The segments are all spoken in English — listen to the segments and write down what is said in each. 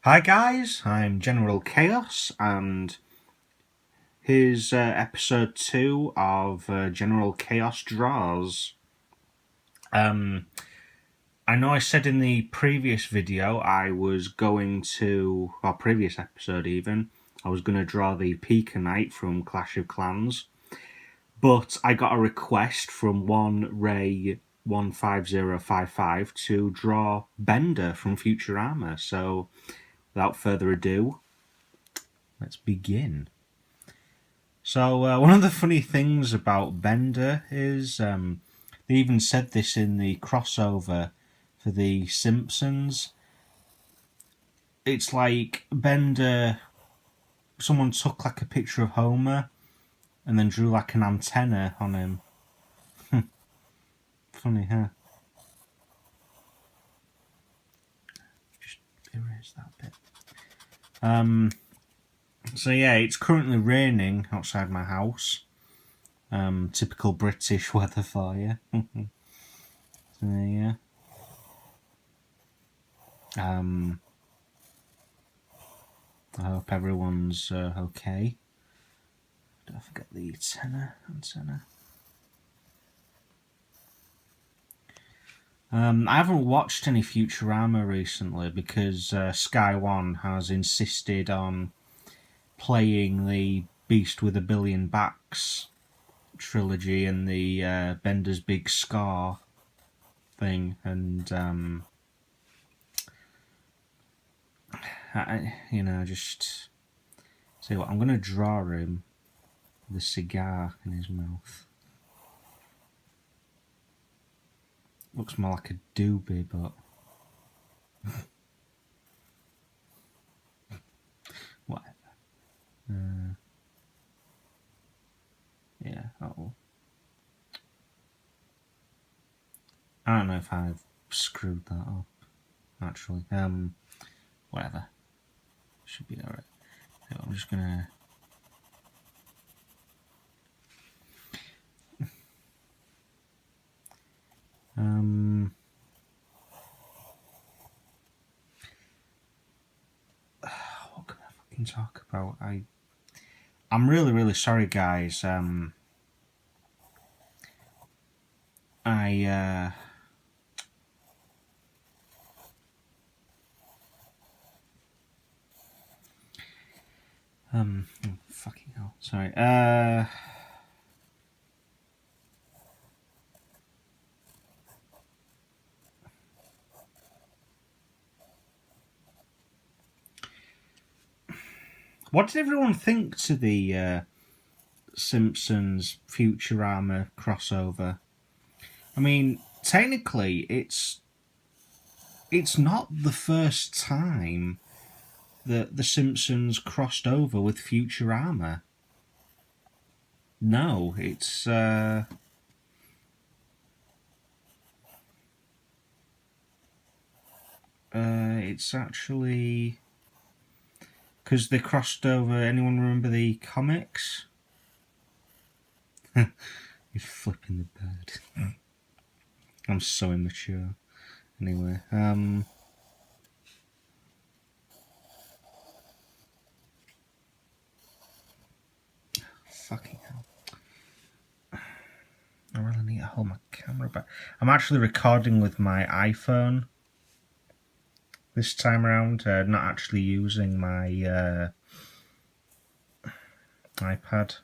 Hi guys, I'm General Chaos, and here's episode 2 of General Chaos Draws. I know I said in the previous video I was going to, or previous episode even, I was going to draw the Pika Knight from Clash of Clans, but I got a request from one Ray 15055 to draw Bender from Futurama, so without further ado, let's begin. So one of the funny things about Bender is they even said this in the crossover for The Simpsons. It's like Bender, someone took like a picture of Homer and then drew like an antenna on him. Funny, huh? Just erase that bit. So yeah, it's currently raining outside my house. Typical British weather for you. So yeah. I hope everyone's okay. Don't forget the antenna. I haven't watched any Futurama recently because Sky One has insisted on playing the Beast with a Billion Backs trilogy and the Bender's Big Scar thing, and just say what I'm going to draw him with a cigar in his mouth. Looks more like a doobie, but whatever. Yeah. Oh. I don't know if I've screwed that up. Actually, whatever. Should be alright. So I'm just gonna. What can I fucking talk about? I'm really sorry, guys. Fucking hell. Sorry. What did everyone think to the Simpsons Futurama crossover? I mean, technically, it's not the first time that the Simpsons crossed over with Futurama. No, it's actually because they crossed over. Anyone remember the comics? He's flipping the bird. I'm so immature. Anyway, fucking hell. I really need to hold my camera back. I'm actually recording with my iPhone this time around, not actually using my iPad.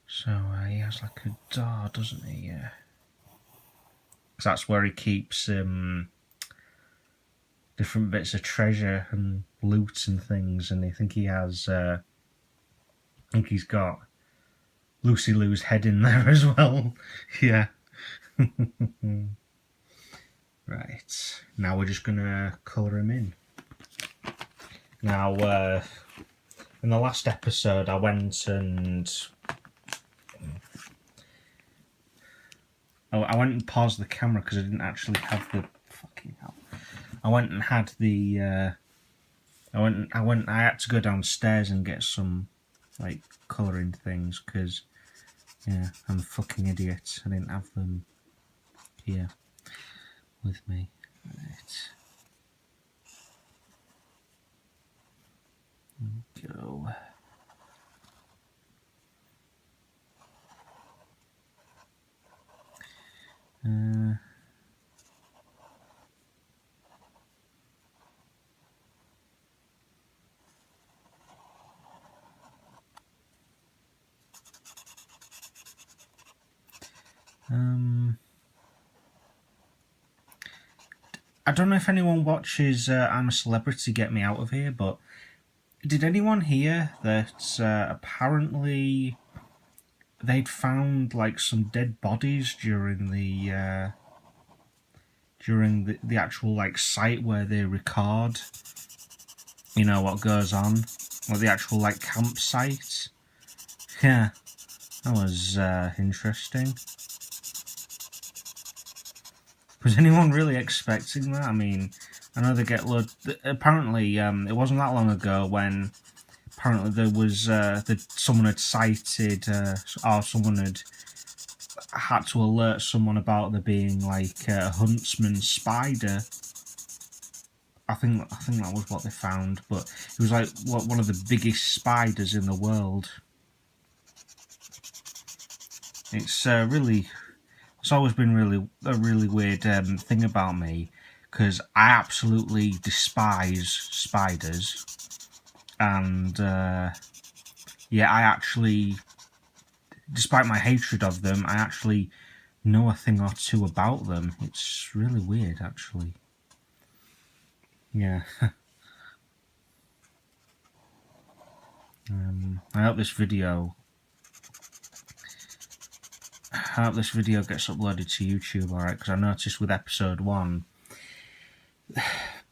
So he has like a door, doesn't he? Yeah. Because that's where he keeps different bits of treasure and loot and things, and I think he has. I think he's got Lucy Lou's head in there as well. Yeah. Right. Now we're just gonna colour him in. Now, in the last episode, I went and paused the camera because I didn't actually have the fucking hell. I went and had the. I had to go downstairs and get some like colouring things, because yeah, I'm a fucking idiot. I didn't have them here with me. Right. Go. I don't know if anyone watches I'm a Celebrity, Get Me Out of Here, but did anyone hear that apparently they'd found like some dead bodies during the actual like site where they record, you know, what goes on, or the actual like campsite? Yeah, that was interesting. Was anyone really expecting that? I mean, I know they get apparently, it wasn't that long ago when apparently there was that someone had cited, or someone had to alert someone about there being like a huntsman spider. I think that was what they found, but it was like one of the biggest spiders in the world. It's it's always been a really weird thing about me, because I absolutely despise spiders, and yeah, I actually, despite my hatred of them, I actually know a thing or two about them. It's really weird, actually. Yeah. I hope this video gets uploaded to YouTube, alright? Because I noticed with episode 1,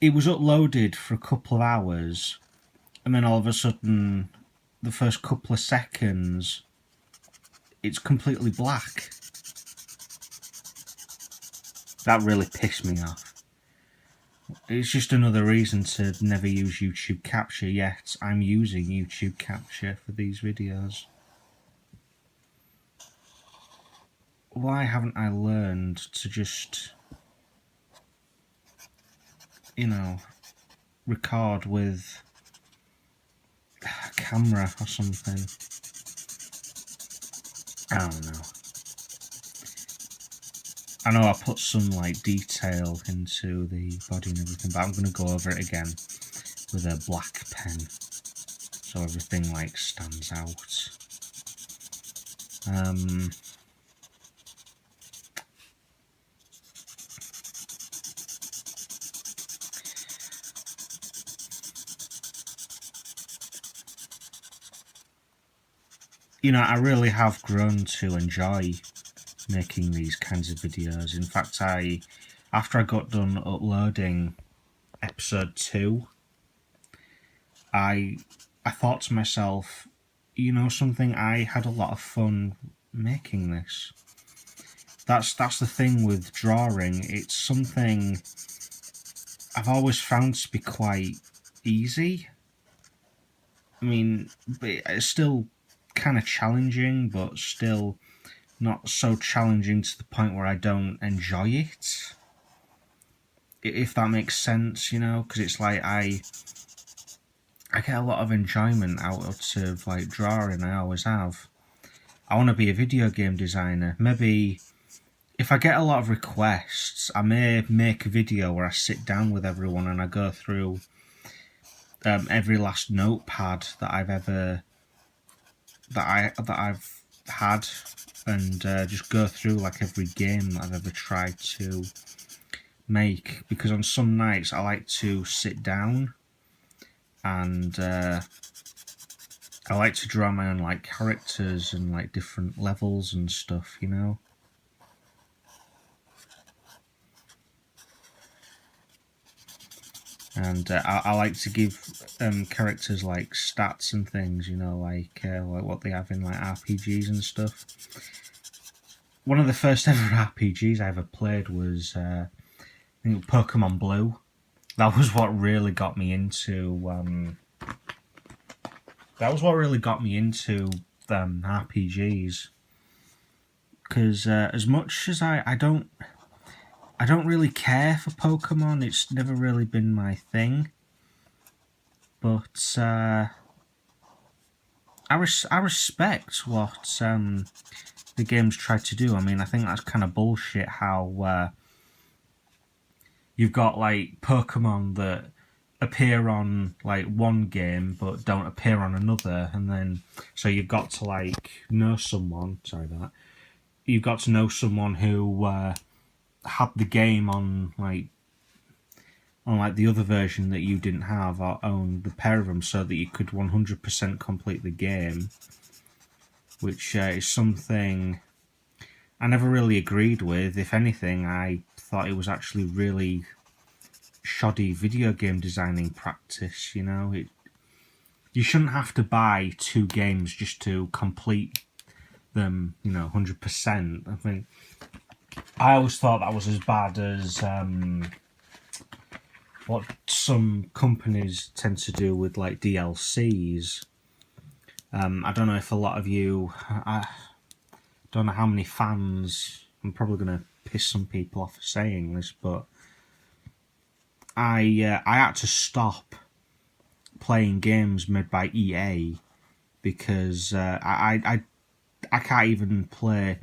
it was uploaded for a couple of hours, and then all of a sudden, the first couple of seconds, it's completely black. That really pissed me off. It's just another reason to never use YouTube Capture, yet I'm using YouTube Capture for these videos. Why haven't I learned to just, you know, record with a camera or something? I don't know. I know I put some like detail into the body and everything, but I'm going to go over it again with a black pen so everything like stands out. You know, I really have grown to enjoy making these kinds of videos. In fact, after I got done uploading episode 2, I thought to myself, you know something, I had a lot of fun making this. That's the thing with drawing. It's something I've always found to be quite easy. I mean, it's still kind of challenging, but still not so challenging to the point where I don't enjoy it, if that makes sense, you know, because it's like I get a lot of enjoyment out of like drawing. I always have. I want to be a video game designer. Maybe if I get a lot of requests, I may make a video where I sit down with everyone and I go through every last notepad that I've had, and just go through like every game that I've ever tried to make, because on some nights I like to sit down and I like to draw my own like characters and like different levels and stuff, you know. And I like to give characters like stats and things, you know, like what they have in like RPGs and stuff. One of the first ever RPGs I ever played was I think Pokemon Blue. That was what really got me into That was what really got me into RPGs. Because as much as I don't really care for Pokemon, it's never really been my thing. But I respect what the games try to do. I mean, I think that's kind of bullshit how you've got like Pokemon that appear on like one game but don't appear on another, and then so you've got to like know someone. Sorry about that. You've got to know someone who had the game on like the other version that you didn't have, or own the pair of them, so that you could 100% complete the game, which is something I never really agreed with. If anything, I thought it was actually really shoddy video game designing practice. You know, you shouldn't have to buy 2 games just to complete them, 100%. I mean, I always thought that was as bad as what some companies tend to do with like DLCs. I don't know if a lot of you, I don't know how many fans, I'm probably going to piss some people off for saying this, but I had to stop playing games made by EA because I can't even play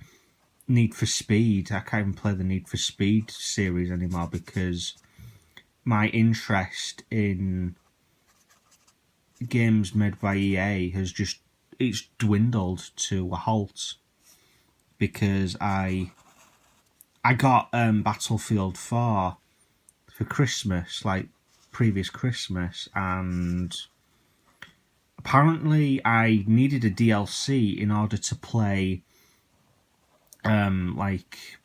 Need for Speed. I can't even play the Need for Speed series anymore because my interest in games made by EA it's dwindled to a halt, because I got Battlefield 4 for Christmas, like previous Christmas, and apparently I needed a DLC in order to play like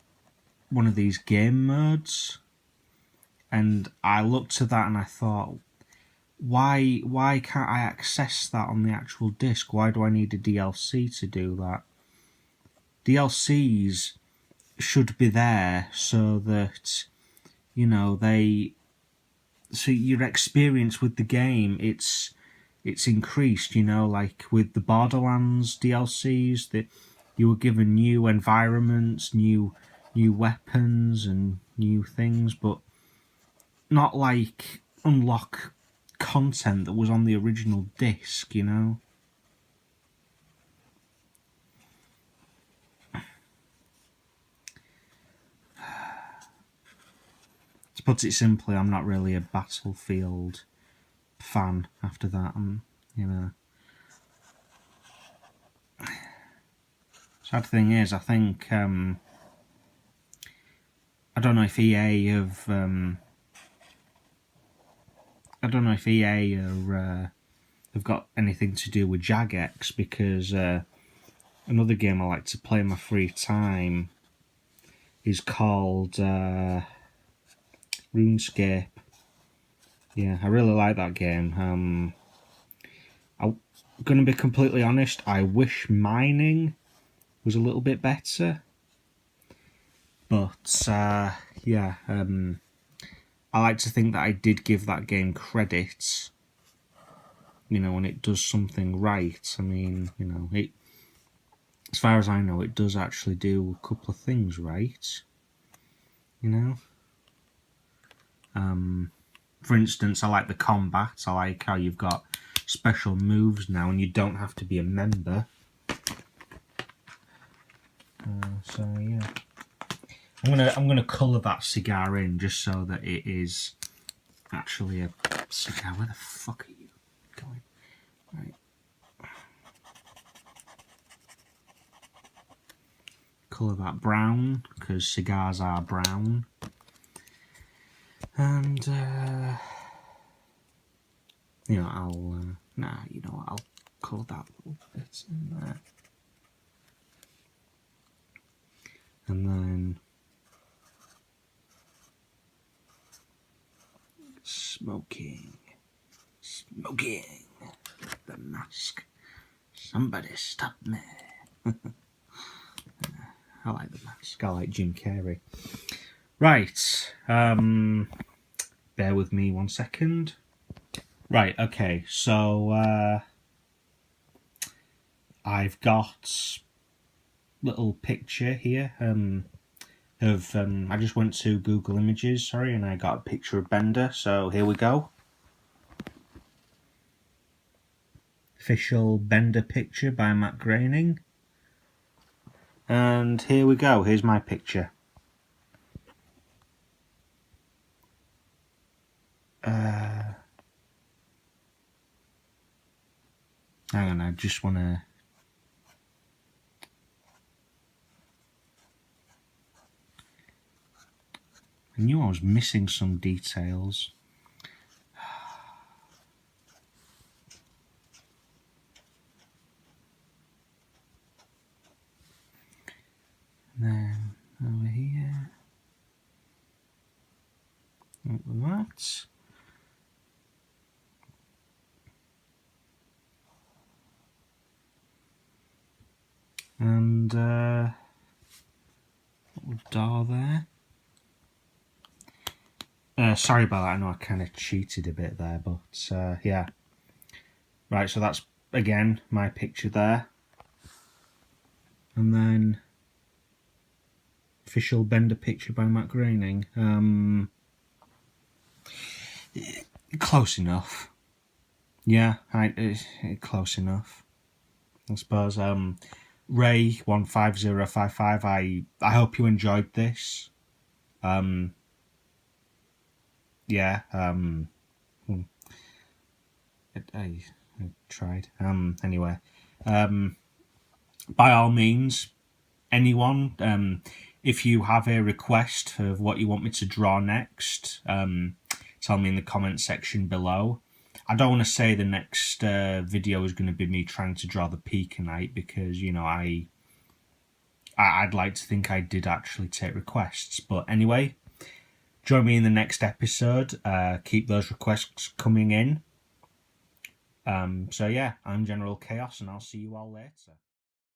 one of these game modes, and I looked at that and I thought, why can't I access that on the actual disc? Why do I need a DLC to do that? DLCs should be there so that so your experience with the game it's increased. Like with the Borderlands DLCs, that you were given new environments, new weapons and new things, but not like unlock content that was on the original disc. To put it simply, I'm not really a Battlefield fan after that. Sad thing is, I think I don't know if EA have have got anything to do with Jagex, because another game I like to play in my free time is called RuneScape. Yeah, I really like that game. I'm going to be completely honest, I wish mining was a little bit better. But, yeah, I like to think that I did give that game credit, when it does something right. I mean, it, as far as I know, it does actually do a couple of things right, For instance, I like the combat. I like how you've got special moves now and you don't have to be a member. So yeah, I'm gonna colour that cigar in just so that it is actually a cigar. Where the fuck are you going? Right. Colour that brown, because cigars are brown. And I'll I'll colour that little bit in there. And then smoking, the mask. Somebody stop me. I like the mask. I like Jim Carrey. Right. Bear with me 1 second. Right. Okay. So I've got little picture here of I just went to Google Images, and I got a picture of Bender, so here we go. Official Bender picture by Matt Groening. And here we go, here's my picture. Hang on, I just want to... I knew I was missing some details. And then over here, like that. And little door there. Sorry about that, I know I kind of cheated a bit there, but yeah. Right, so that's, again, my picture there. And then, official Bender picture by Matt Groening. Close enough. Yeah, close enough, I suppose. Ray15055, I hope you enjoyed this. Yeah, I tried. Anyway, by all means, anyone, if you have a request of what you want me to draw next, tell me in the comment section below. I don't want to say the next video is going to be me trying to draw the Pika Knight, because, you know, I'd like to think I did actually take requests. But anyway, join me in the next episode. Keep those requests coming in. So yeah, I'm General Chaos, and I'll see you all later.